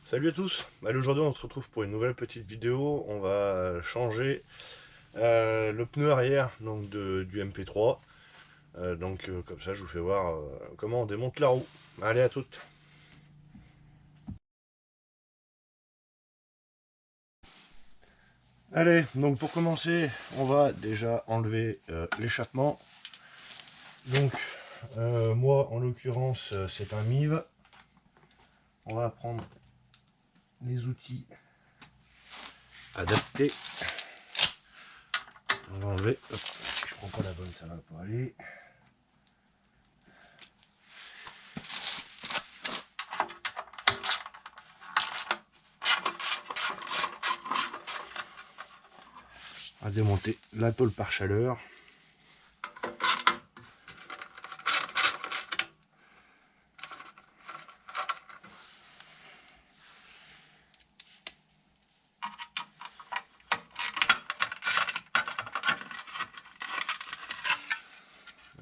Salut à tous. Allez, aujourd'hui on se retrouve pour une nouvelle petite vidéo. On va changer le pneu arrière donc du MP3. Comme ça je vous fais voir comment on démonte la roue. Allez, à toutes. Allez, donc pour commencer on va déjà enlever l'échappement. Donc moi en l'occurrence c'est un MIV. On va prendre les outils adaptés. On va enlever. Hop, si je prends pas la bonne, ça va pas aller. On va démonter la tôle par chaleur.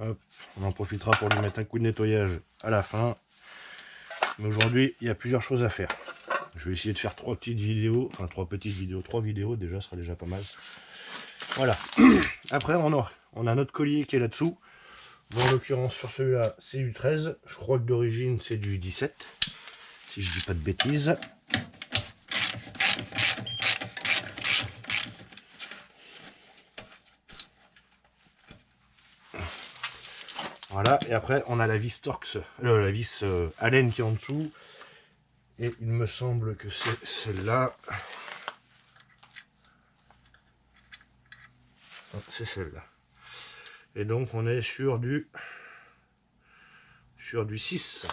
Hop, on en profitera pour lui mettre un coup de nettoyage à la fin. Mais aujourd'hui, il y a plusieurs choses à faire. Je vais essayer de faire trois petites vidéos, trois vidéos déjà, ce sera déjà pas mal. Voilà. Après, on a notre collier qui est là-dessous. Bon, en l'occurrence, sur celui-là, c'est du 13. Je crois que d'origine, c'est du 17. Si je dis pas de bêtises. Voilà, et après on a la vis Torx, la vis Allen qui est en dessous. Et il me semble que c'est celle-là. C'est celle-là. Et donc on est sur du 6.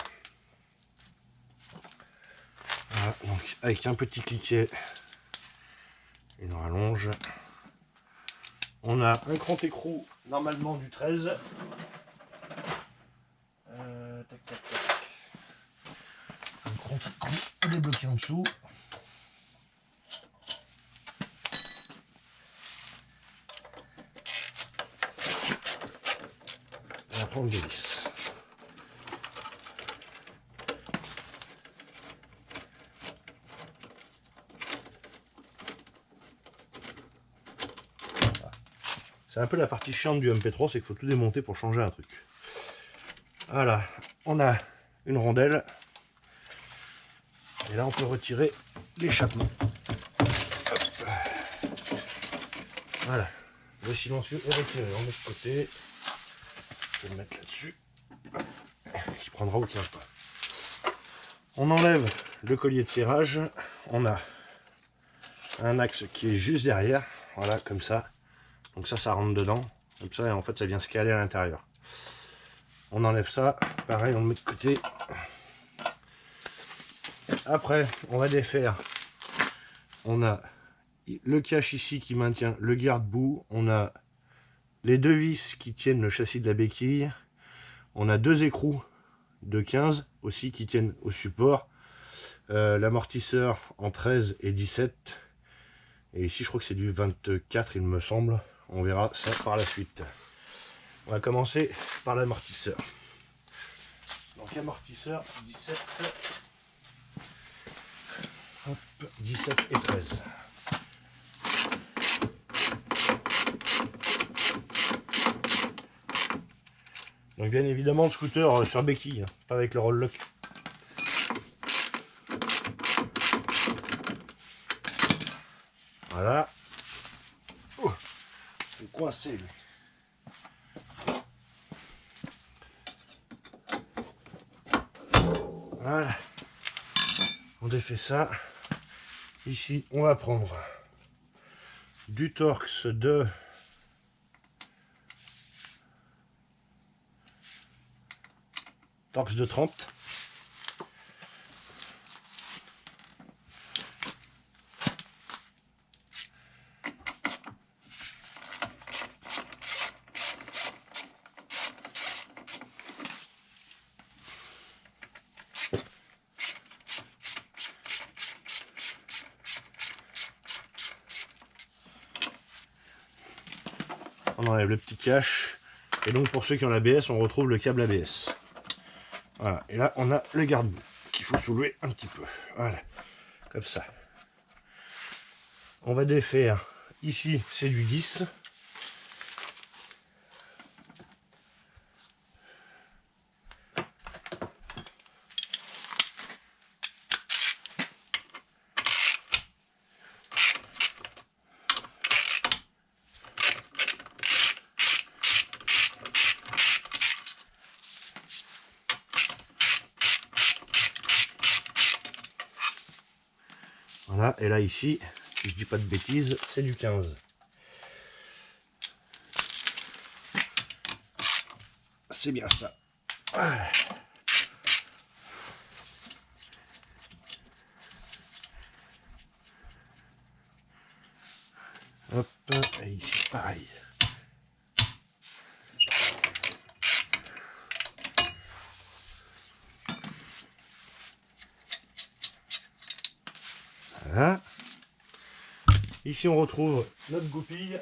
Voilà, donc avec un petit cliquet, une rallonge. On a un grand écrou normalement du 13. Tac, tac, tac. Un grand écrou débloqué en dessous. On va prendre des vis. C'est un peu la partie chiante du MP3, c'est qu'il faut tout démonter pour changer un truc. Voilà, on a une rondelle. Et là, on peut retirer l'échappement. Voilà, le silencieux est retiré. On met de côté. Je vais le mettre là-dessus. Qui prendra aucun pas. On enlève le collier de serrage. On a un axe qui est juste derrière. Voilà, comme ça. Donc ça rentre dedans. Comme ça, et en fait, ça vient se caler à l'intérieur. On enlève ça. Pareil, on le met de côté. Après, on va défaire. On a le cache ici qui maintient le garde-boue. On a les deux vis qui tiennent le châssis de la béquille. On a deux écrous de 15 aussi qui tiennent au support. L'amortisseur en 13 et 17. Et ici, je crois que c'est du 24, il me semble. On verra ça par la suite. On va commencer par l'amortisseur. Donc, amortisseur 17. Hop, 17 et 13. Donc bien évidemment le scooter sur béquille, hein, pas avec le roll lock. Voilà. Oh, c'est coincé lui. Voilà. On défait ça. Ici, on va prendre du Torx de Torx de 30. On enlève le petit cache. Et donc pour ceux qui ont l'ABS, on retrouve le câble ABS. Voilà. Et là, on a le garde-boue qu'il faut soulever un petit peu. Voilà. comme ça. On va défaire, ici c'est du 10. Voilà, et là ici, si je dis pas de bêtises, c'est du 15. C'est bien ça. Voilà. Hop, et ici pareil. Voilà. Ici on retrouve notre goupille.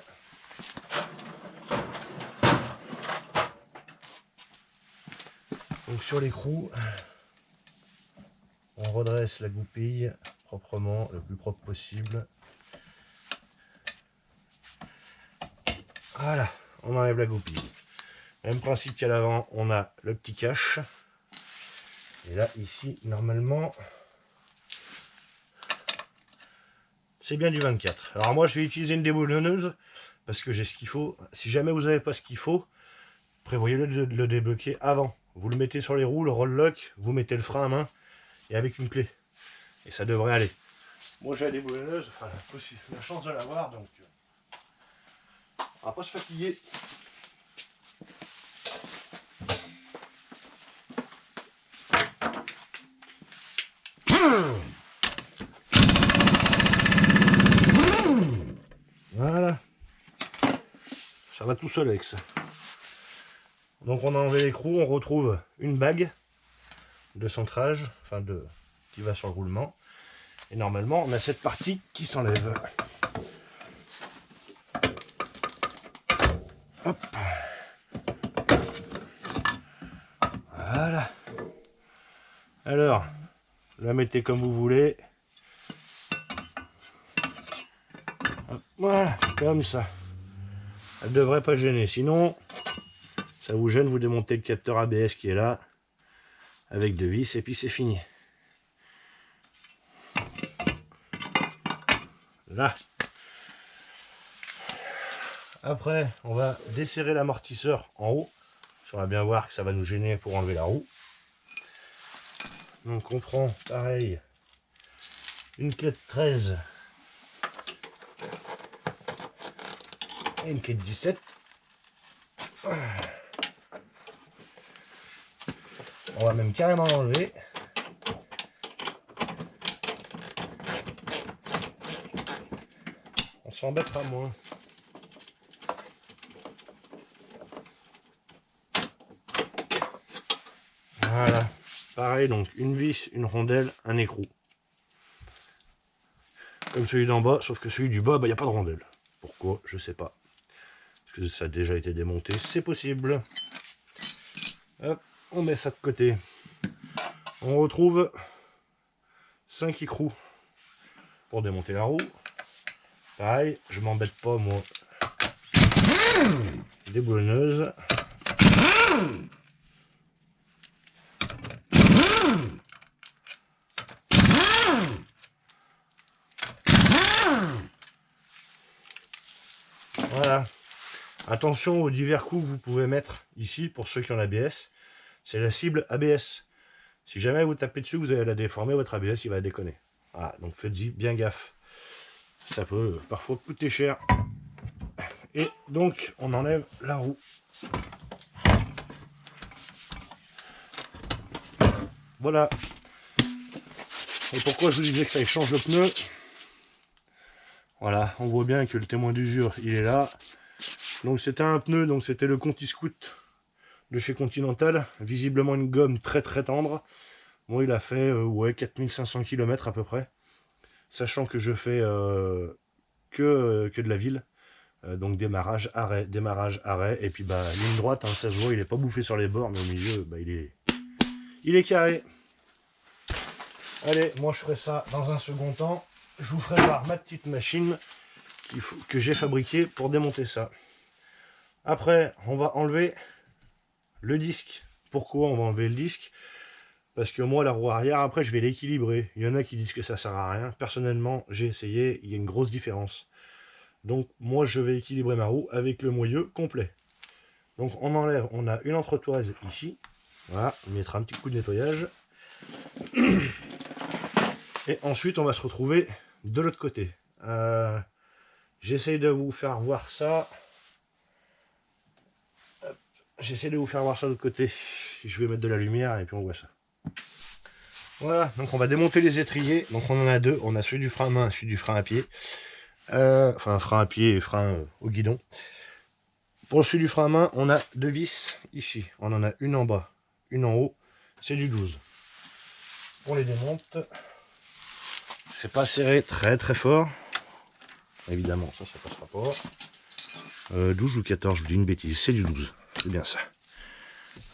Donc sur l'écrou, on redresse la goupille proprement, le plus propre possible. Voilà, on enlève la goupille. Même principe qu'à l'avant, on a le petit cache. Et là, ici, normalement, c'est bien du 24. Alors moi, je vais utiliser une déboulonneuse parce que j'ai ce qu'il faut. Si jamais vous n'avez pas ce qu'il faut, prévoyez-le de le débloquer avant. Vous le mettez sur les roues, le roll lock, vous mettez le frein à main et avec une clé. Et ça devrait aller. Moi, j'ai la déboulonneuse, enfin, la chance de l'avoir, donc on va pas se fatiguer. Voilà, ça va tout seul avec ça. Donc on a enlevé l'écrou, on retrouve une bague de centrage, enfin qui va sur le roulement. Et normalement on a cette partie qui s'enlève. Hop. Voilà. Alors, la mettez comme vous voulez. Hop, voilà, comme ça. Elle ne devrait pas gêner. Sinon, ça vous gêne, vous démontez le capteur ABS qui est là, avec 2 vis, et puis c'est fini. Là. Après, on va desserrer l'amortisseur en haut. On va bien voir que ça va nous gêner pour enlever la roue. Donc on prend, pareil, une clé de 13 et une clé de 17. On va même carrément l'enlever. On s'embêtera moins. Voilà. Pareil, donc une vis, une rondelle, un écrou. Comme celui d'en bas, sauf que celui du bas, il n'y a pas de rondelle. Pourquoi? Je sais pas. Parce que ça a déjà été démonté, c'est possible. Hop, on met ça de côté. On retrouve 5 écrous pour démonter la roue. Pareil, je m'embête pas moi. Déboulonneuse. Voilà. Attention aux divers coups que vous pouvez mettre ici pour ceux qui ont l'ABS. C'est la cible ABS. Si jamais vous tapez dessus, vous allez la déformer, votre ABS il va déconner. Voilà, donc faites-y bien gaffe. Ça peut parfois coûter cher. Et donc on enlève la roue. Voilà. Et pourquoi je vous disais que ça change le pneu? Voilà, on voit bien que le témoin d'usure il est là. Donc c'était un pneu, donc c'était le Conti Scoot de chez Continental. Visiblement une gomme très très tendre. Bon, il a fait ouais, 4500 km à peu près. Sachant que je fais que de la ville. Donc démarrage, arrêt, et puis bah ligne droite, hein, ça se voit, il est pas bouffé sur les bords, mais au milieu, bah, il est carré. Allez, moi je ferai ça dans un second temps. Je vous ferai voir ma petite machine que j'ai fabriquée pour démonter ça. Après, on va enlever le disque. Pourquoi on va enlever le disque? Parce que moi, la roue arrière, après, je vais l'équilibrer. Il y en a qui disent que ça sert à rien. Personnellement, j'ai essayé, il y a une grosse différence. Donc, moi, je vais équilibrer ma roue avec le moyeu complet. Donc, on enlève, on a une entretoise ici. Voilà, on mettra un petit coup de nettoyage. Et ensuite, on va se retrouver de l'autre côté. J'essaye de vous faire voir ça. J'essaie de vous faire voir ça de l'autre côté. Je vais mettre de la lumière et puis on voit ça. Voilà, donc on va démonter les étriers. Donc on en a deux. On a celui du frein à main et celui du frein à pied. Enfin, frein à pied et frein au guidon. Pour celui du frein à main, on a deux vis ici. On en a une en bas, une en haut. C'est du 12. On les démonte. C'est pas serré très très fort. Évidemment, ça passera pas. 12 ou 14, je vous dis une bêtise. C'est du 12. C'est bien ça.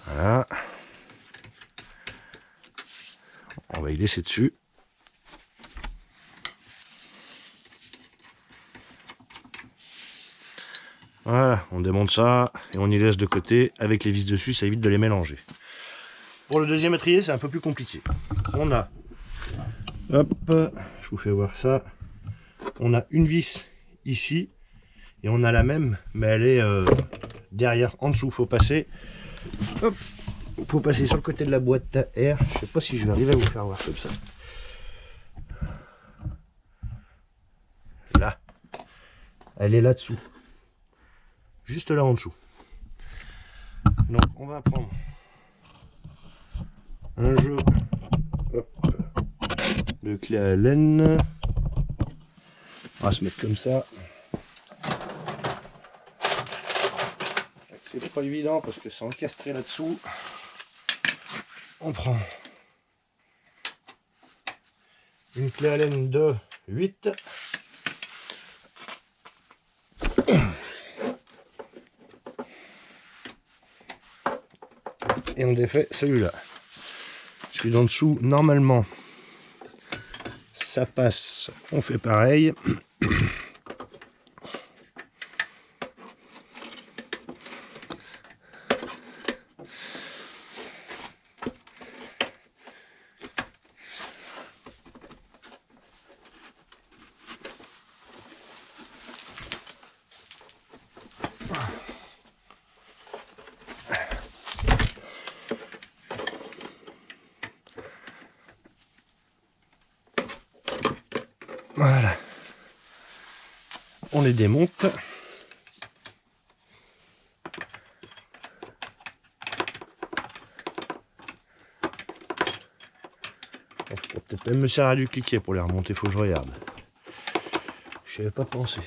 Voilà. On va y laisser dessus. Voilà, on démonte ça et on y laisse de côté. Avec les vis dessus, ça évite de les mélanger. Pour le deuxième étrier, c'est un peu plus compliqué. On a, hop, je vous fais voir ça. On a une vis ici et on a la même, mais elle est derrière, en dessous. Faut passer, hop, faut passer sur le côté de la boîte à air. Je sais pas si je vais arriver à vous faire voir comme ça. Là, elle est là-dessous. Juste là en dessous. Donc on va prendre un jeu de clé à laine. On va se mettre comme ça. C'est pas évident parce que c'est encastré là-dessous. On prend une clé à laine de 8. Et on défait celui-là. Celui d'en dessous, normalement, ça passe. On fait pareil. Voilà. On les démonte. Bon, je pourrais peut-être même me servir à du cliquet pour les remonter, faut que je regarde. Je n'y avais pas pensé.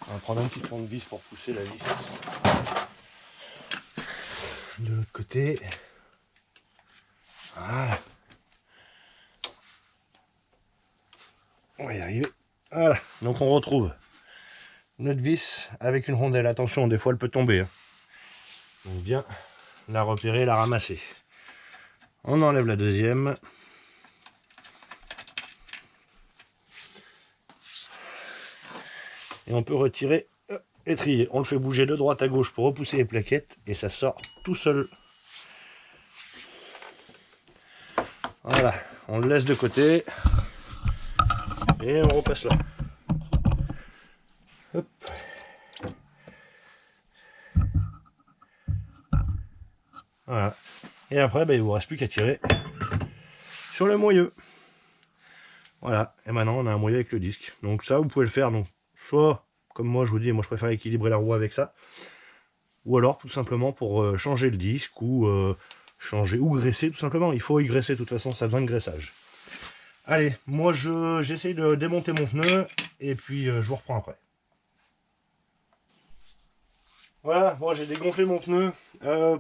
On va prendre un petit tournevis pour pousser la vis de l'autre côté. Voilà. On va y arriver. Voilà. Donc on retrouve notre vis avec une rondelle. Attention, des fois elle peut tomber. Hein. Donc bien la repérer, la ramasser. On enlève la deuxième. Et on peut retirer l'étrier. On le fait bouger de droite à gauche pour repousser les plaquettes et ça sort tout seul. Voilà, on le laisse de côté et on repasse là. Hop. Voilà. Et après, il ne vous reste plus qu'à tirer sur le moyeu. Voilà, et maintenant on a un moyeu avec le disque. Donc ça, vous pouvez le faire, donc soit, comme moi je vous dis, moi je préfère équilibrer la roue avec ça, ou alors tout simplement pour changer le disque, ou changer, ou graisser tout simplement. Il faut y graisser de toute façon, ça a besoin de graissage. Allez, moi j'essaye de démonter mon pneu, et puis je vous reprends après. Voilà, moi j'ai dégonflé mon pneu.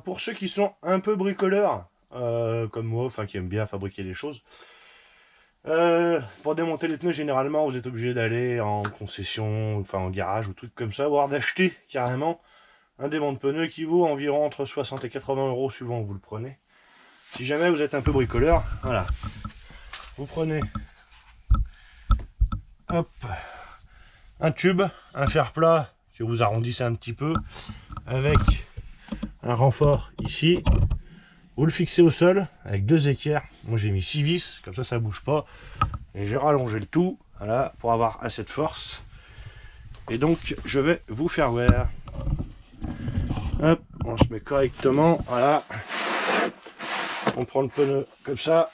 Pour ceux qui sont un peu bricoleurs, comme moi, enfin qui aiment bien fabriquer les choses, pour démonter les pneus, généralement, vous êtes obligé d'aller en concession, enfin en garage ou truc comme ça, voire d'acheter carrément un démon de pneu qui vaut environ entre 60 et 80 euros suivant où vous le prenez. Si jamais vous êtes un peu bricoleur, voilà. Vous prenez hop, un tube, un fer plat que vous arrondissez un petit peu avec un renfort ici. Vous le fixez au sol avec 2 équerres. Moi j'ai mis 6 vis, comme ça bouge pas. Et j'ai rallongé le tout, voilà, pour avoir assez de force. Et donc je vais vous faire voir. Hop, on se met correctement, voilà. On prend le pneu comme ça,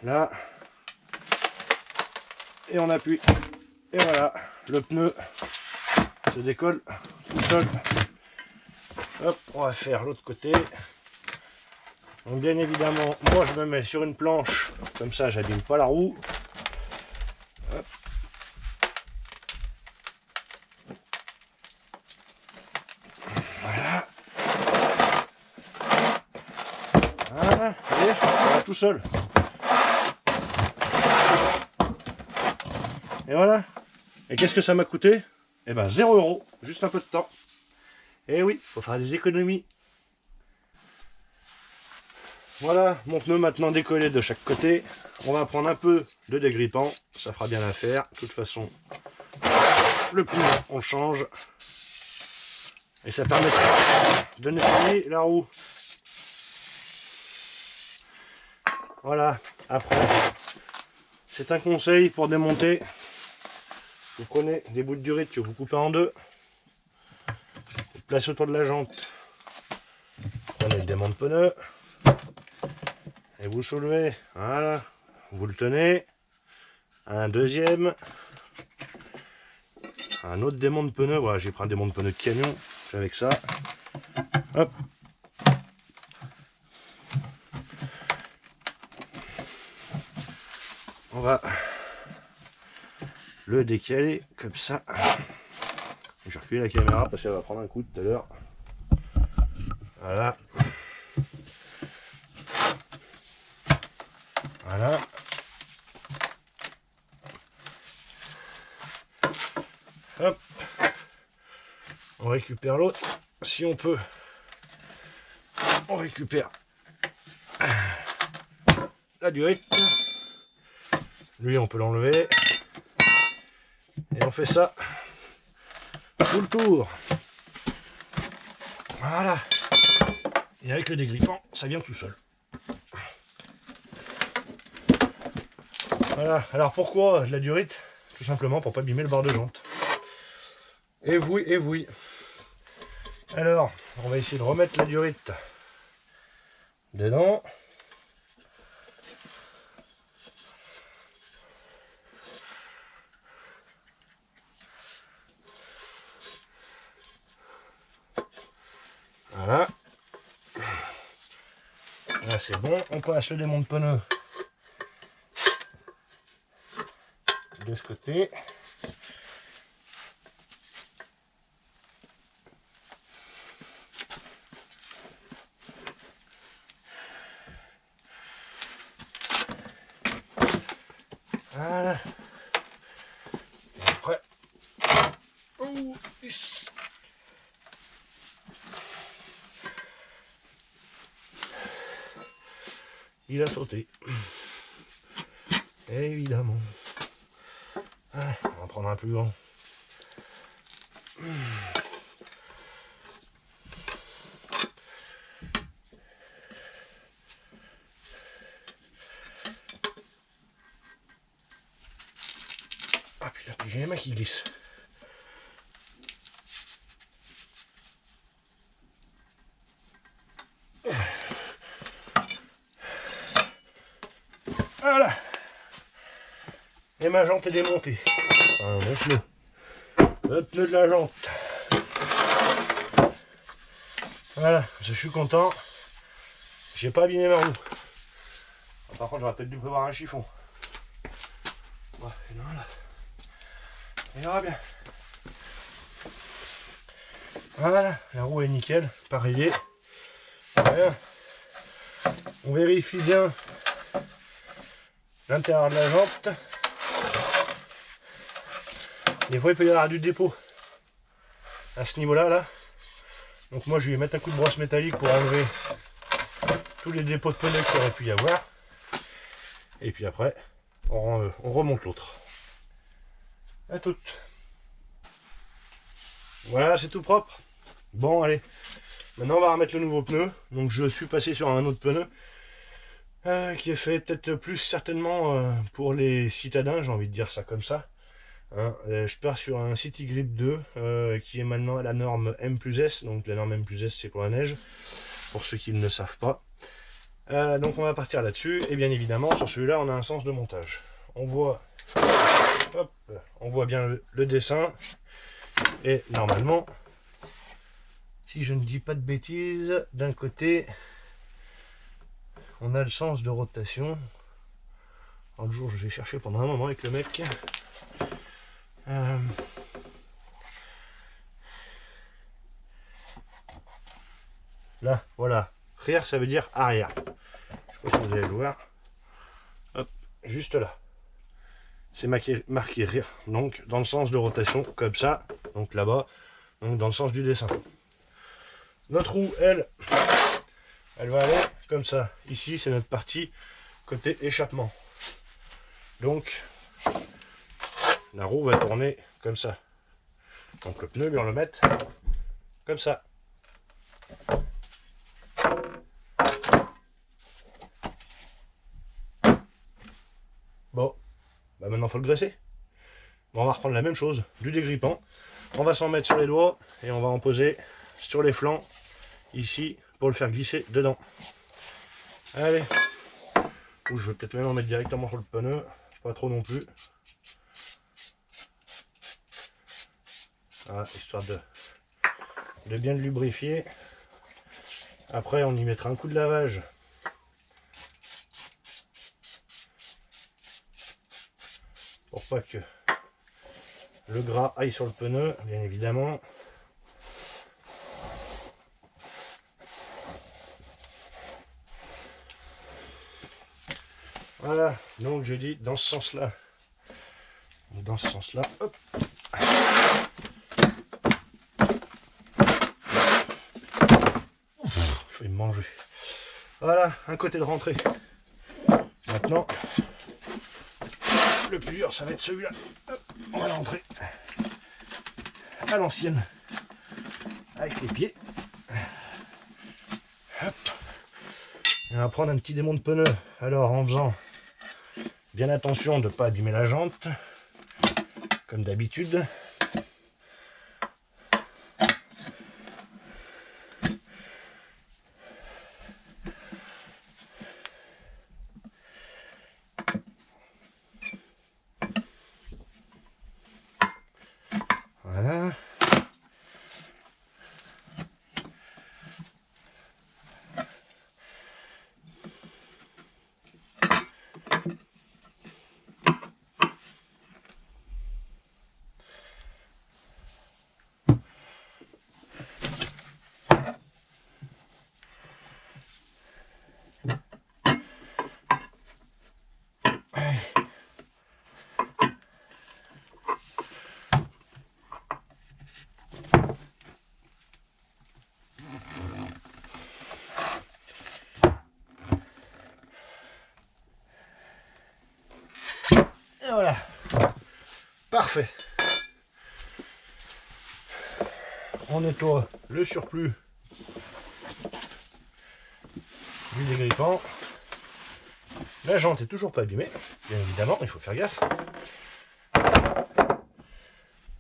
là, et on appuie. Et voilà, le pneu se décolle tout seul. Hop, on va faire l'autre côté. Donc bien évidemment, moi je me mets sur une planche, comme ça j'abîme pas la roue. Hop. Voilà. Voilà, et ça va tout seul. Et voilà. Et qu'est-ce que ça m'a coûté? Eh ben 0 €, juste un peu de temps. Et oui, faut faire des économies. Voilà, mon pneu maintenant décollé de chaque côté. On va prendre un peu de dégrippant, ça fera bien l'affaire. De toute façon, le pneu, on le change. Et ça permettra de nettoyer la roue. Voilà, après, c'est un conseil pour démonter. Vous prenez des bouts de durite que vous coupez en deux. Vous placez autour de la jante. Vous prenez le démon de pneu. Et vous soulevez, voilà, vous le tenez, un deuxième, un autre démon de pneu, voilà, j'ai pris un démon de pneu de camion, avec ça, hop, on va le décaler comme ça, je vais reculer la caméra parce qu'elle va prendre un coup tout à l'heure, voilà. Voilà. Hop. On récupère l'autre. Si on peut, on récupère la durite. Lui, on peut l'enlever. Et on fait ça tout le tour. Voilà. Et avec le dégrippant, ça vient tout seul. Voilà, alors pourquoi de la durite? Tout simplement pour pas abîmer le bord de jante. Et vous. Alors, on va essayer de remettre la durite dedans. Voilà. Là c'est bon, on passe le démon de pneu de ce côté. Voilà. Et après, il a sauté. Évidemment. Ah, on va prendre un plus grand. Ah putain, j'ai les mains qui glissent. Voilà. Et ma jante est démontée. Un bon pneu. Le pneu de la jante. Voilà, je suis content. J'ai pas abîmé ma roue. Par contre, j'aurais peut-être dû prévoir un chiffon. Ouais, voilà. Il ira bien. Voilà, la roue est nickel, pareillée. Voilà. On vérifie bien l'intérieur de la jante. Des fois, il peut y avoir du dépôt à ce niveau-là, là. Donc moi je vais mettre un coup de brosse métallique pour enlever tous les dépôts de pneus qu'il aurait pu y avoir. Et puis après, on remonte l'autre. À toutes. Voilà, c'est tout propre. Bon, allez. Maintenant, on va remettre le nouveau pneu. Donc, je suis passé sur un autre pneu qui est fait peut-être plus certainement pour les citadins, j'ai envie de dire ça comme ça. Hein, je pars sur un City Grip 2 qui est maintenant à la norme M+S. Donc, la norme M+S, c'est pour la neige, pour ceux qui ne le savent pas. Donc, on va partir là-dessus. Et bien évidemment, sur celui-là, on a un sens de montage. On voit, hop, on voit bien le dessin. Et normalement, si je ne dis pas de bêtises, d'un côté, on a le sens de rotation. Un jour, je vais chercher pendant un moment avec le mec. Là, voilà. Rear, ça veut dire arrière. Je sais pas si vous allez le voir. Hop, juste là. C'est marqué rear. Donc, dans le sens de rotation, comme ça. Donc là-bas. Donc, dans le sens du dessin. Notre roue, elle va aller comme ça. Ici, c'est notre partie côté échappement. Donc, la roue va tourner comme ça. Donc le pneu, lui, on le met comme ça. Bon, bah maintenant, il faut le graisser. Bon, on va reprendre la même chose, du dégrippant. On va s'en mettre sur les doigts et on va en poser sur les flancs, ici, pour le faire glisser dedans. Allez. Ou je vais peut-être même en mettre directement sur le pneu, pas trop non plus. Voilà, histoire de bien le lubrifier. Après, on y mettra un coup de lavage. Pour pas que le gras aille sur le pneu, bien évidemment. Voilà, donc je dis dans ce sens-là. Dans ce sens-là, hop. Je vais me manger. Voilà, un côté de rentrée. Maintenant, le plus dur, ça va être celui-là. On va l'entrer à l'ancienne. Avec les pieds. Hop. Et on va prendre un petit démon de pneu. Alors, en faisant bien attention de ne pas abîmer la jante. Comme d'habitude. Voilà. Et voilà. Parfait. On nettoie le surplus du dégrippant. La jante est toujours pas abîmée, bien évidemment, il faut faire gaffe.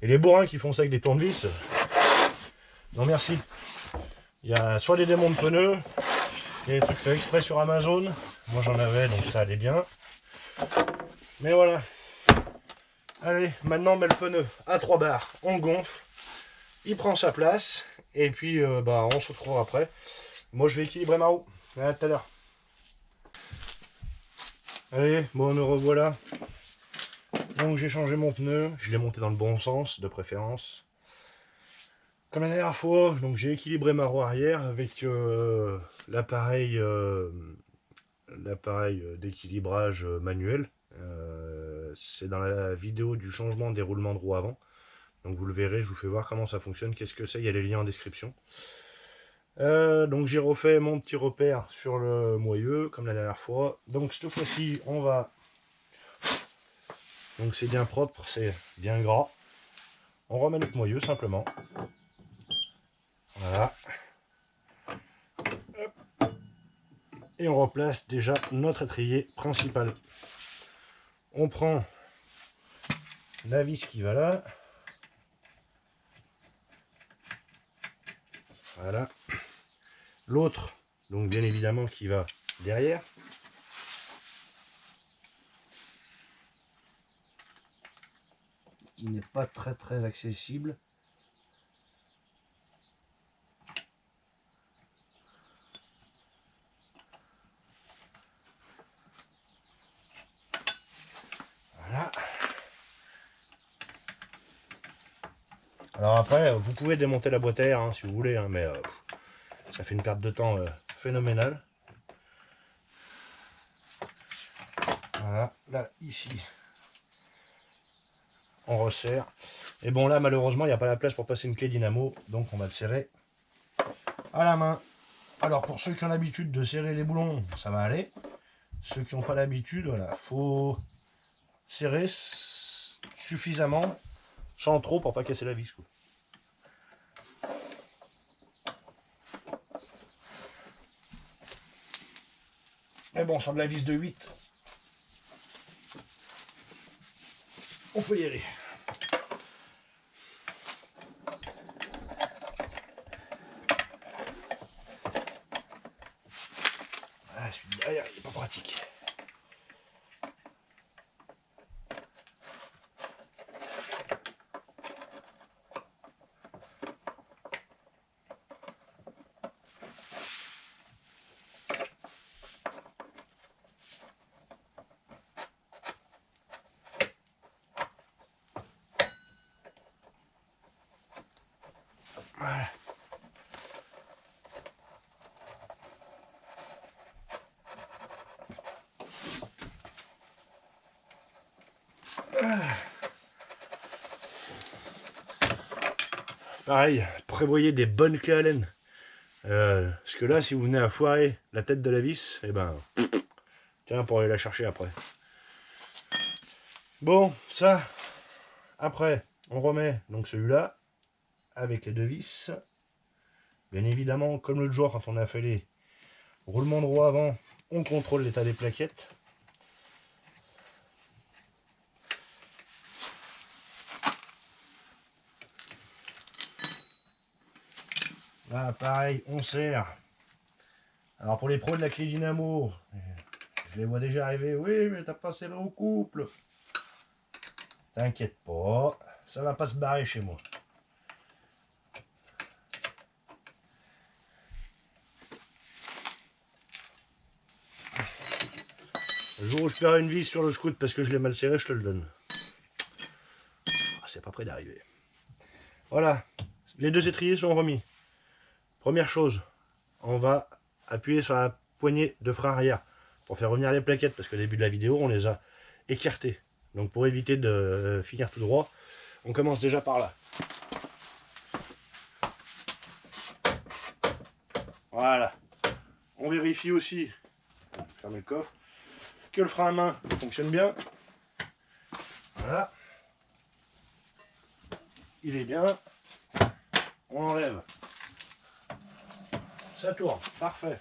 Et les bourrins qui font ça avec des tournevis, non merci. Il y a soit des démons de pneus, il y a des trucs faits exprès sur Amazon. Moi j'en avais, donc ça allait bien. Mais voilà. Allez, maintenant on met le pneu à 3 bars, on gonfle, il prend sa place, et puis bah, on se retrouve après. Moi je vais équilibrer ma roue. À tout à l'heure. Allez, bon, me revoilà. Donc j'ai changé mon pneu, je l'ai monté dans le bon sens, de préférence. Comme la dernière fois, donc j'ai équilibré ma roue arrière avec l'appareil d'équilibrage manuel. C'est dans la vidéo du changement des roulements de roue avant. Donc vous le verrez, je vous fais voir comment ça fonctionne, qu'est-ce que c'est, il y a les liens en description. Donc j'ai refait mon petit repère sur le moyeu, comme la dernière fois. Donc cette fois-ci, on va... Donc c'est bien propre, c'est bien gras. On remet notre moyeu simplement. Voilà. Hop. Et on replace déjà notre étrier principal. On prend la vis qui va là. Voilà. L'autre, donc bien évidemment, qui va derrière. Qui n'est pas très accessible. Voilà. Alors après, vous pouvez démonter la boîte à air hein, si vous voulez, hein, mais ça fait une perte de temps phénoménale. Voilà, là, ici, on resserre. Et bon, là, malheureusement, il n'y a pas la place pour passer une clé dynamo, donc on va le serrer à la main. Alors, pour ceux qui ont l'habitude de serrer les boulons, ça va aller. Ceux qui n'ont pas l'habitude, voilà, faut serrer suffisamment, sans trop pour pas casser la vis, quoi. Mais bon, sur de la vis de 8, on peut y aller. Ah, celui derrière, il n'est pas pratique. Voilà. Pareil, prévoyez des bonnes clés Allen. Parce que là, si vous venez à foirer la tête de la vis, et ben, tiens, pour aller la chercher après. Bon, ça, après, on remet donc celui-là avec les deux vis. Bien évidemment, comme l'autre jour, quand on a fait les roulements de roue avant, on contrôle l'état des plaquettes. Là, pareil, on serre. Alors pour les pros de la clé dynamo, je les vois déjà arriver. Oui, mais t'as pas serré au couple. T'inquiète pas, ça va pas se barrer chez moi. Le jour où je perds une vis sur le scout parce que je l'ai mal serré, je te le donne. Ah, c'est pas près d'arriver. Voilà, les deux étriers sont remis. Première chose, on va appuyer sur la poignée de frein arrière pour faire revenir les plaquettes parce qu'au début de la vidéo, on les a écartées. Donc pour éviter de finir tout droit, on commence déjà par là. Voilà. On vérifie aussi, fermer le coffre, que le frein à main fonctionne bien. Voilà. Il est bien. On enlève. Ça tourne. Parfait.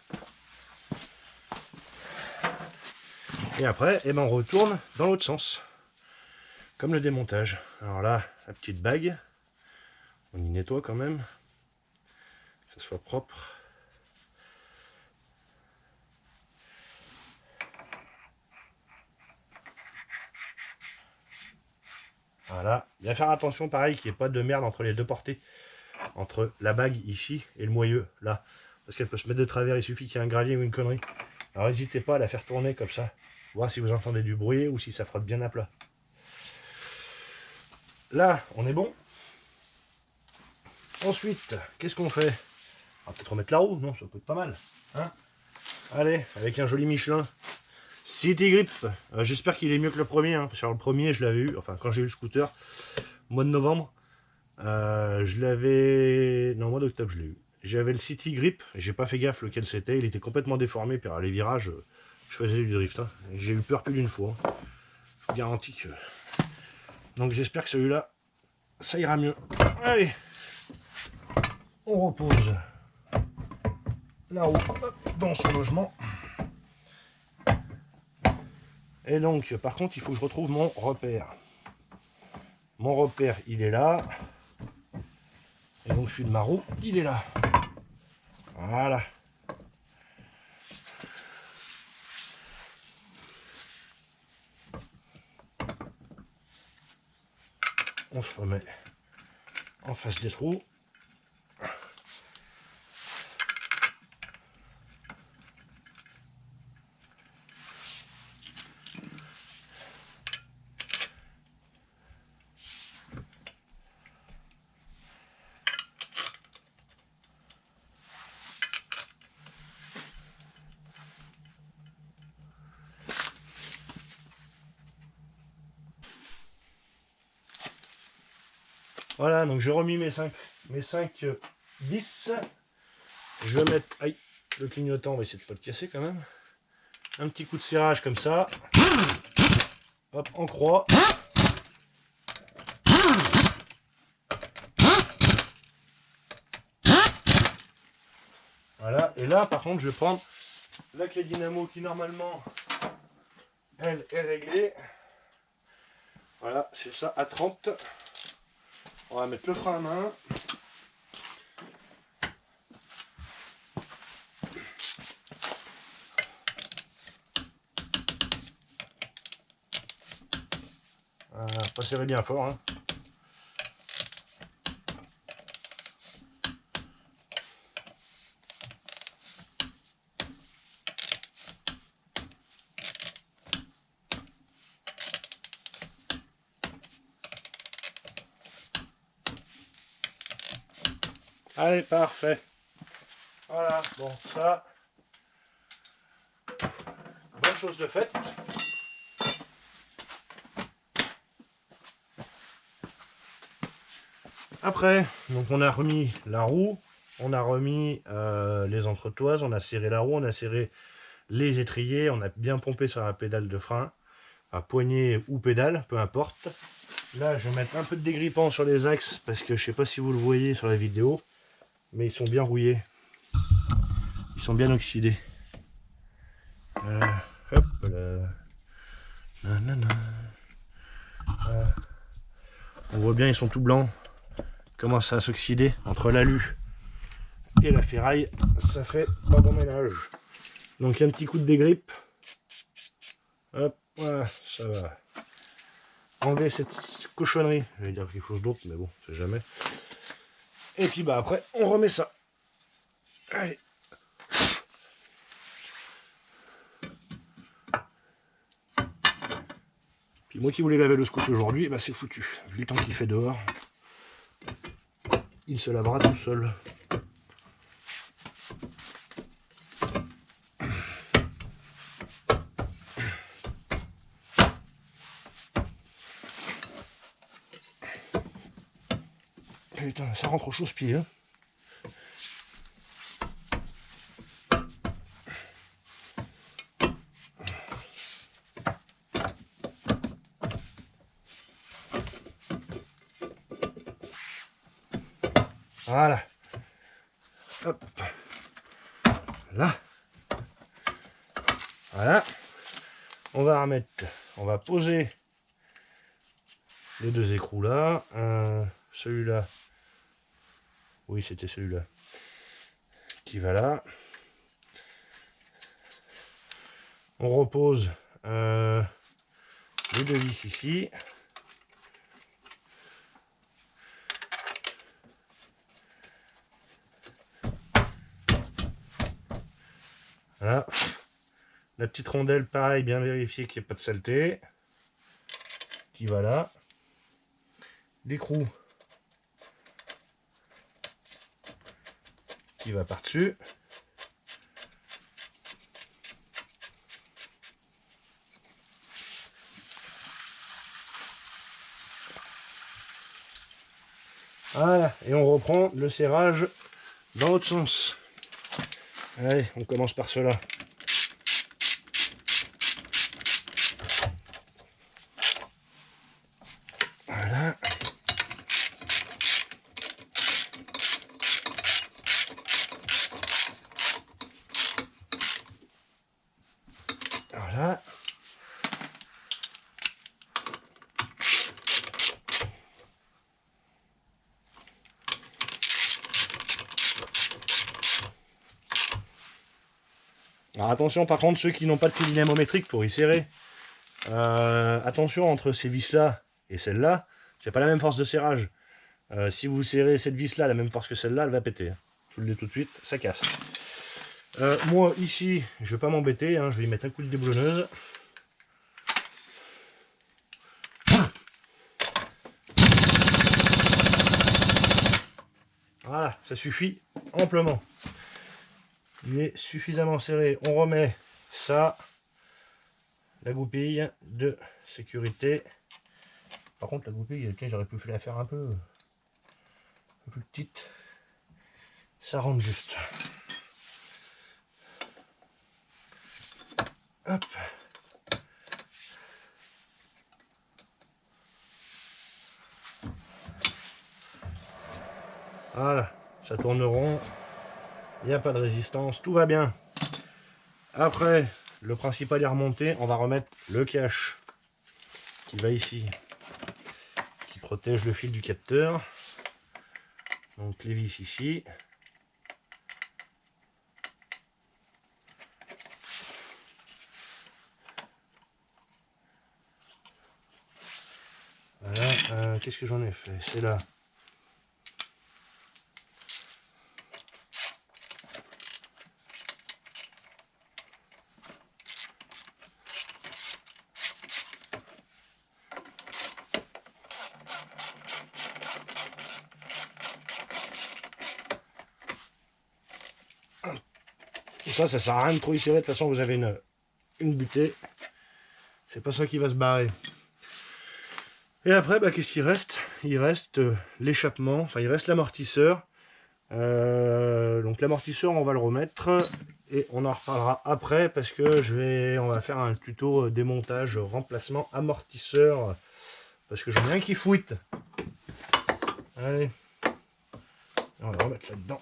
Et après, eh ben, on retourne dans l'autre sens. Comme le démontage. Alors là, la petite bague. On y nettoie quand même. Que ça soit propre. Voilà. Bien faire attention, pareil, qu'il n'y ait pas de merde entre les deux portées. Entre la bague ici et le moyeu là. Parce qu'elle peut se mettre de travers. Il suffit qu'il y ait un gravier ou une connerie. Alors n'hésitez pas à la faire tourner comme ça. Voir si vous entendez du bruit ou si ça frotte bien à plat. Là, on est bon. Ensuite, qu'est-ce qu'on fait? On va peut-être remettre la roue, non? Ça peut être pas mal. Hein, allez, avec un joli Michelin City Grip. J'espère qu'il est mieux que le premier. Hein, parce que le premier, je l'avais eu, enfin, quand j'ai eu le scooter, au mois de novembre, je l'avais... Non, au mois d'octobre, je l'ai eu. j'avais le City Grip, j'ai pas fait gaffe lequel c'était, il était complètement déformé, par les virages, je faisais du drift, hein. J'ai eu peur plus d'une fois. Je vous garantis que... Donc j'espère que celui-là, ça ira mieux. Allez, on repose la roue dans son logement. Et donc, par contre, il faut que je retrouve mon repère. Mon repère, il est là. Et donc, celui de ma roue, il est là. Voilà. On se remet en face des trous. Voilà, donc j'ai remis mes 5 vis. Je vais mettre... Aïe, le clignotant, on va essayer de ne pas le casser quand même. Un petit coup de serrage comme ça. Hop, en croix. Voilà, et là par contre je vais prendre la clé dynamo qui normalement elle est réglée. Voilà, c'est ça à 30. On va mettre le frein à main. Voilà, pas serrer bien fort, hein. Allez, parfait. Voilà, bon, ça, bonne chose de faite. Après, donc on a remis la roue, on a remis les entretoises, on a serré la roue, on a serré les étriers, on a bien pompé sur la pédale de frein, à poignée ou pédale, peu importe. Là, je vais mettre un peu de dégrippant sur les axes, parce que je sais pas si vous le voyez sur la vidéo, mais ils sont bien rouillés. Ils sont bien oxydés. Hop là. Nanana. On voit bien, ils sont tout blancs. Commence à s'oxyder entre l'alu et la ferraille. Ça fait pas bon ménage. Donc un petit coup de dégrippe. Hop, voilà, ça va enlever cette cochonnerie. Je vais dire quelque chose d'autre, mais bon, c'est jamais. Et puis bah après, on remet ça. Allez. Puis moi qui voulais laver le scout aujourd'hui, bah c'est foutu. Vu le temps qu'il fait dehors, il se lavera tout seul. Putain, ça rentre au chausse-pied, hein. Voilà. Hop. Là. Voilà. On va remettre, on va poser les deux écrous là. Celui-là. Oui, c'était celui-là. Qui va là. On repose les deux vis ici. Voilà. La petite rondelle, pareil, bien vérifier qu'il n'y ait pas de saleté. Qui va là. L'écrou qui va par-dessus. Voilà, et on reprend le serrage dans l'autre sens. Allez, on commence par cela. Voilà. Voilà. Alors attention par contre, ceux qui n'ont pas de pile dynamométrique pour y serrer, attention entre ces vis là et celle-là, c'est pas la même force de serrage. Si vous serrez cette vis là à la même force que celle-là, elle va péter. Je vous le dis tout de suite, ça casse. Moi ici, je vais pas m'embêter, hein, je vais y mettre un coup de déboulonneuse. Voilà, ça suffit amplement. Il est suffisamment serré. On remet ça, la goupille de sécurité. Par contre, la goupille, j'aurais pu la faire un peu plus petite. Ça rentre juste. Hop. Voilà, ça tourne rond. Il n'y a pas de résistance, tout va bien. Après, le principal est remonté. On va remettre le cache qui va ici, qui protège le fil du capteur. Donc les vis ici. Voilà, qu'est-ce que j'en ai fait? C'est là. Et ça sert à rien de trop y serrer. De toute façon, vous avez une butée. C'est pas ça qui va se barrer. Et après, bah, qu'est-ce qu'il reste? Il reste l'échappement, enfin il reste l'amortisseur. Donc l'amortisseur, on va le remettre et on en reparlera après parce que on va faire un tuto démontage, remplacement, amortisseur parce que j'en ai un qui fouite. Allez, on va le remettre là-dedans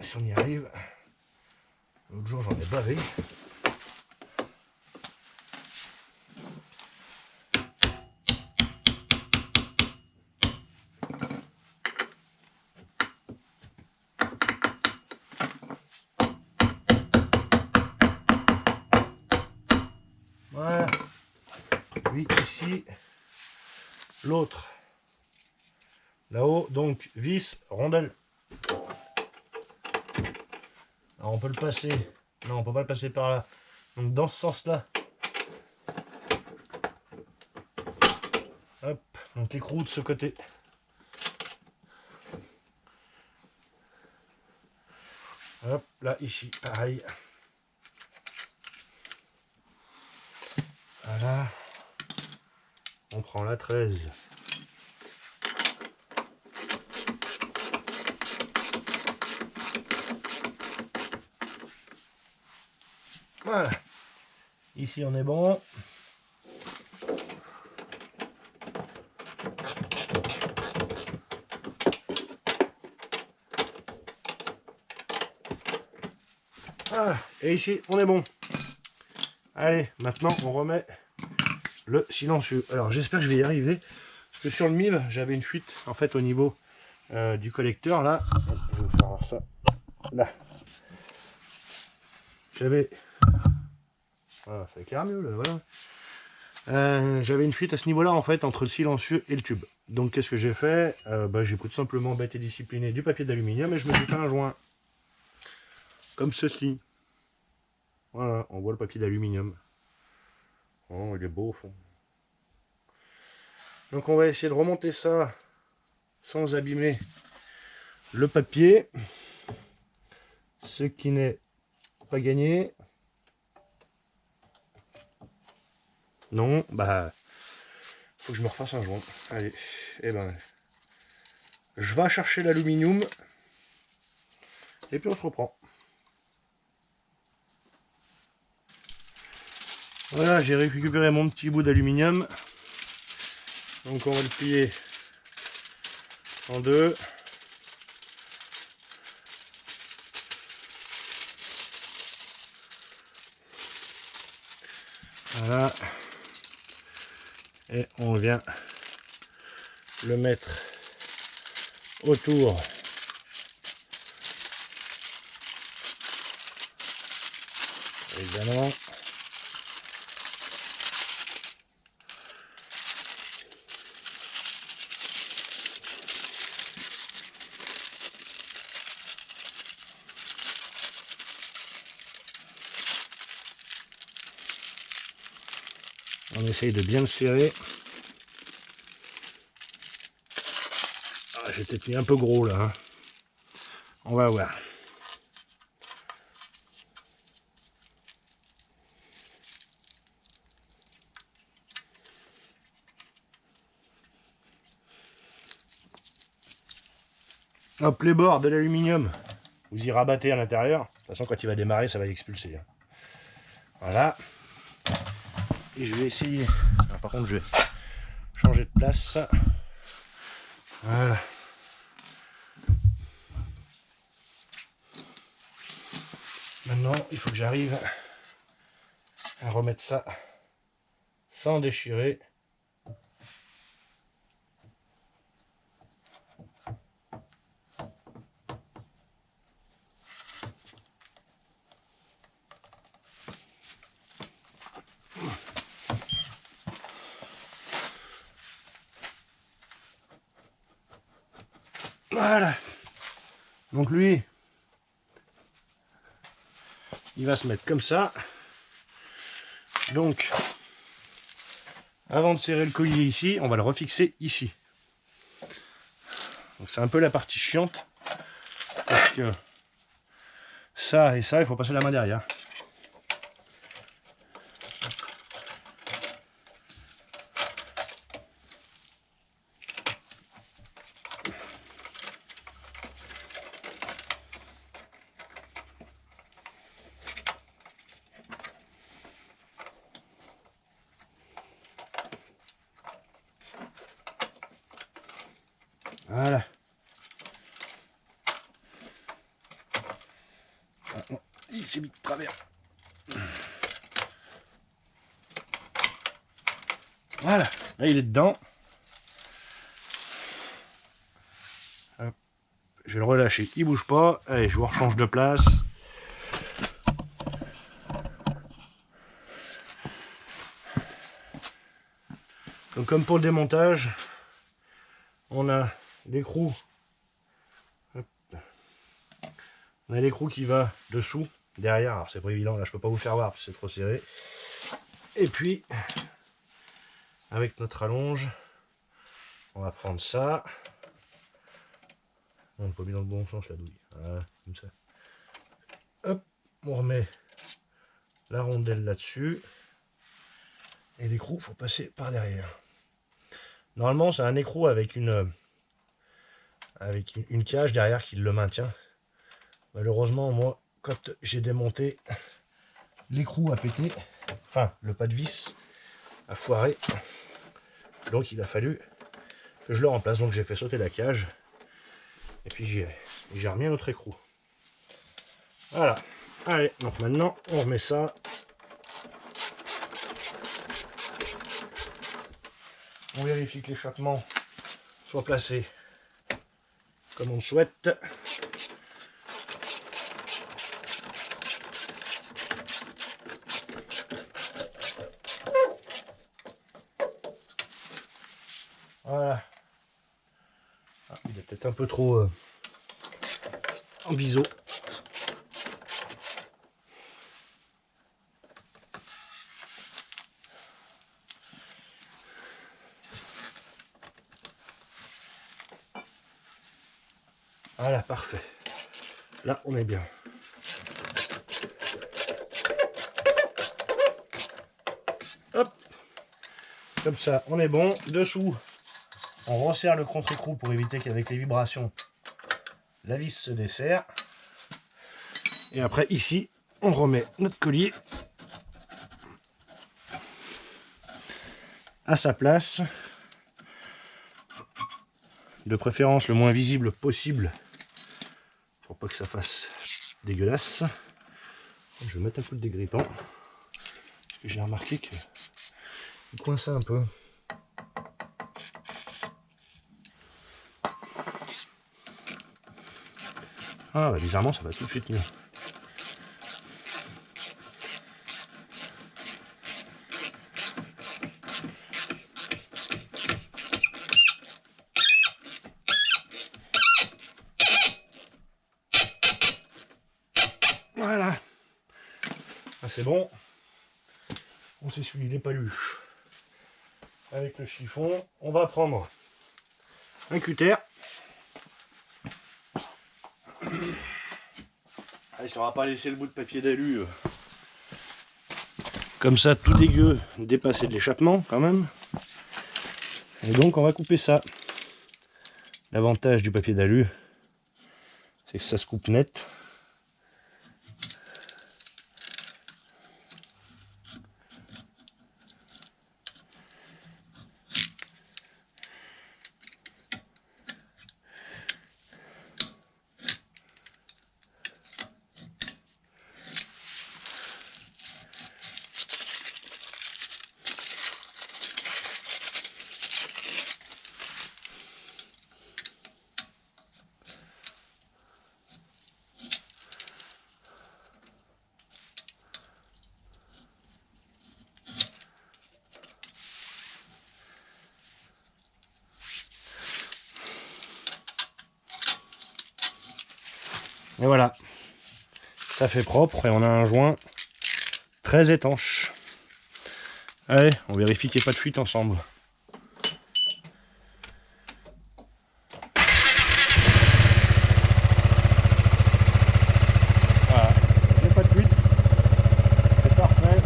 si on y arrive. L'autre jour, j'en ai bavé. Voilà, lui ici, l'autre là-haut, donc vis, rondelle. Alors on peut le passer, non on peut pas le passer par là, donc dans ce sens là. Hop, donc l'écrou de ce côté. Hop, là ici, pareil. Voilà, on prend la 13. Voilà, ici on est bon. Voilà, et ici on est bon. Allez, maintenant on remet le silencieux. Alors j'espère que je vais y arriver, parce que sur le MIV j'avais une fuite en fait au niveau du collecteur là. Je vais faire ça là. J'avais, voilà, ça éclaire mieux là, voilà. J'avais une fuite à ce niveau là en fait entre le silencieux et le tube. Donc qu'est-ce que j'ai fait? J'ai pris tout simplement bête et discipliné du papier d'aluminium et je me suis fait un joint comme ceci. Voilà, on voit le papier d'aluminium. Oh, il est beau au fond. Donc on va essayer de remonter ça sans abîmer le papier, ce qui n'est pas gagné. Non, bah faut que je me refasse un joint. Allez, et ben je vais chercher l'aluminium Et puis on se reprend. Voilà, j'ai récupéré mon petit bout d'aluminium. Donc on va le plier en deux. Voilà. Et on vient le mettre autour évidemment. On essaye de bien le serrer. Ah, j'ai peut-être mis un peu gros là. Hein. On va voir. Hop, les bords de l'aluminium. Vous y rabattez à l'intérieur. De toute façon, quand il va démarrer, ça va expulser. Voilà. Et je vais essayer. Ah, par contre, je vais changer de place. Voilà. Maintenant, il faut que j'arrive à remettre ça sans déchirer. Voilà. Donc lui, il va se mettre comme ça. Donc, avant de serrer le collier ici, on va le refixer ici. Donc c'est un peu la partie chiante. Parce que ça et ça, il faut passer la main derrière. Voilà. Il s'est mis de travers. Voilà. Là, il est dedans. Hop. Je vais le relâcher. Il bouge pas. Allez, je vous rechange de place. Donc, comme pour le démontage, on a l'écrou. On a l'écrou qui va dessous, derrière. Alors c'est pas évident, là je peux pas vous faire voir parce que c'est trop serré. Et puis, avec notre allonge, on va prendre ça. On n'a pas mis dans le bon sens la douille. Voilà, comme ça. Hop, on remet la rondelle là-dessus. Et l'écrou, faut passer par derrière. Normalement, c'est un écrou avec une cage derrière qui le maintient. Malheureusement, moi, quand j'ai démonté, l'écrou a pété. Enfin, le pas de vis a foiré. Donc, il a fallu que je le remplace. Donc, j'ai fait sauter la cage. Et puis, j'ai remis un autre écrou. Voilà. Allez, donc maintenant, on remet ça. On vérifie que l'échappement soit placé comme on le souhaite. Voilà. Ah, il est peut-être un peu trop en biseau. Voilà, parfait. Là, on est bien. Hop. Comme ça, on est bon. Dessous, on resserre le contre-écrou pour éviter qu'avec les vibrations, la vis se desserre. Et après ici, on remet notre collier à sa place. De préférence le moins visible possible pour pas que ça fasse dégueulasse. Je vais mettre un peu de dégrippant parce que j'ai remarqué que il coinçait un peu. Ah bah bizarrement ça va tout de suite mieux. Voilà, ah, c'est bon. On s'essuie les paluches avec le chiffon. On va prendre un cutter. Allez, on va pas laisser le bout de papier d'alu comme ça tout dégueu dépasser de l'échappement quand même. Et donc on va couper ça. L'avantage du papier d'alu, c'est que ça se coupe net. Et voilà, ça fait propre et on a un joint très étanche. Allez, on vérifie qu'il n'y ait pas de fuite ensemble. Voilà, il n'y a pas de fuite, c'est parfait.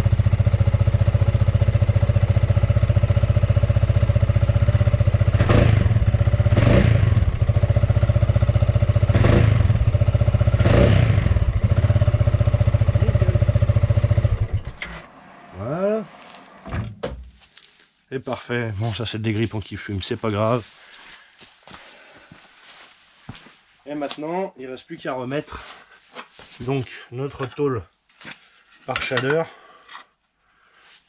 Voilà. C'est parfait. Bon, ça c'est le dégrippant qui fume, c'est pas grave. Et maintenant, il ne reste plus qu'à remettre donc notre tôle par chaleur.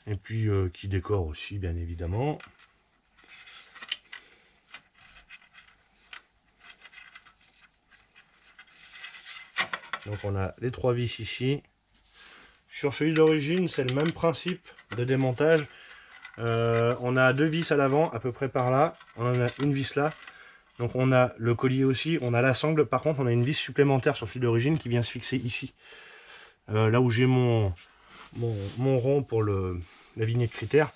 Et puis qui décore aussi, bien évidemment. Donc on a les 3 vis ici. Sur celui d'origine, c'est le même principe de démontage. On a 2 vis à l'avant, à peu près par là. On en a une vis là. Donc on a le collier aussi. On a la sangle. Par contre, on a une vis supplémentaire sur celui d'origine qui vient se fixer ici. Là où j'ai mon rond pour la vignette critère.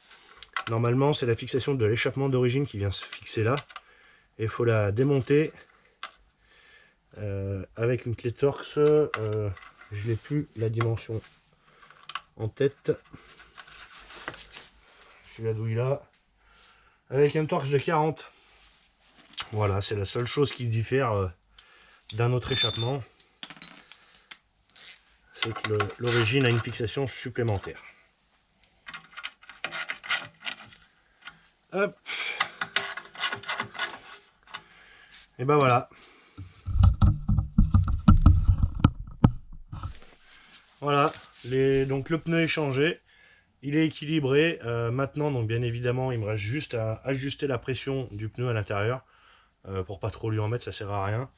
Normalement, c'est la fixation de l'échappement d'origine qui vient se fixer là. Et il faut la démonter avec une clé Torx. Je n'ai plus la dimension en tête. Je la douille là. Avec un Torx de 40. Voilà, c'est la seule chose qui diffère d'un autre échappement. C'est que l'origine a une fixation supplémentaire. Hop. Et ben voilà. Voilà, donc le pneu est changé, il est équilibré. Maintenant, donc bien évidemment, il me reste juste à ajuster la pression du pneu à l'intérieur pour pas trop lui en mettre, ça sert à rien.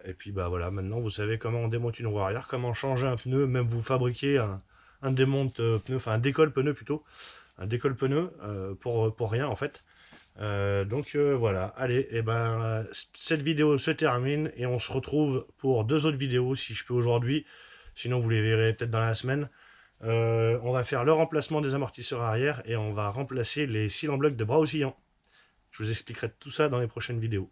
Et puis bah voilà, maintenant vous savez comment on démonte une roue arrière, comment changer un pneu, même vous fabriquez un démonte pneu, enfin un décolle pneu plutôt, un décolle pneu pour rien en fait. Donc voilà, allez, et ben cette vidéo se termine et on se retrouve pour 2 autres vidéos si je peux aujourd'hui, sinon vous les verrez peut-être dans la semaine. On va faire le remplacement des amortisseurs arrière et on va remplacer les cils en bloc de bras oscillants. Je vous expliquerai tout ça dans les prochaines vidéos.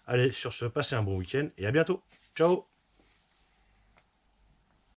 Allez, sur ce, passez un bon week-end et à bientôt. Ciao!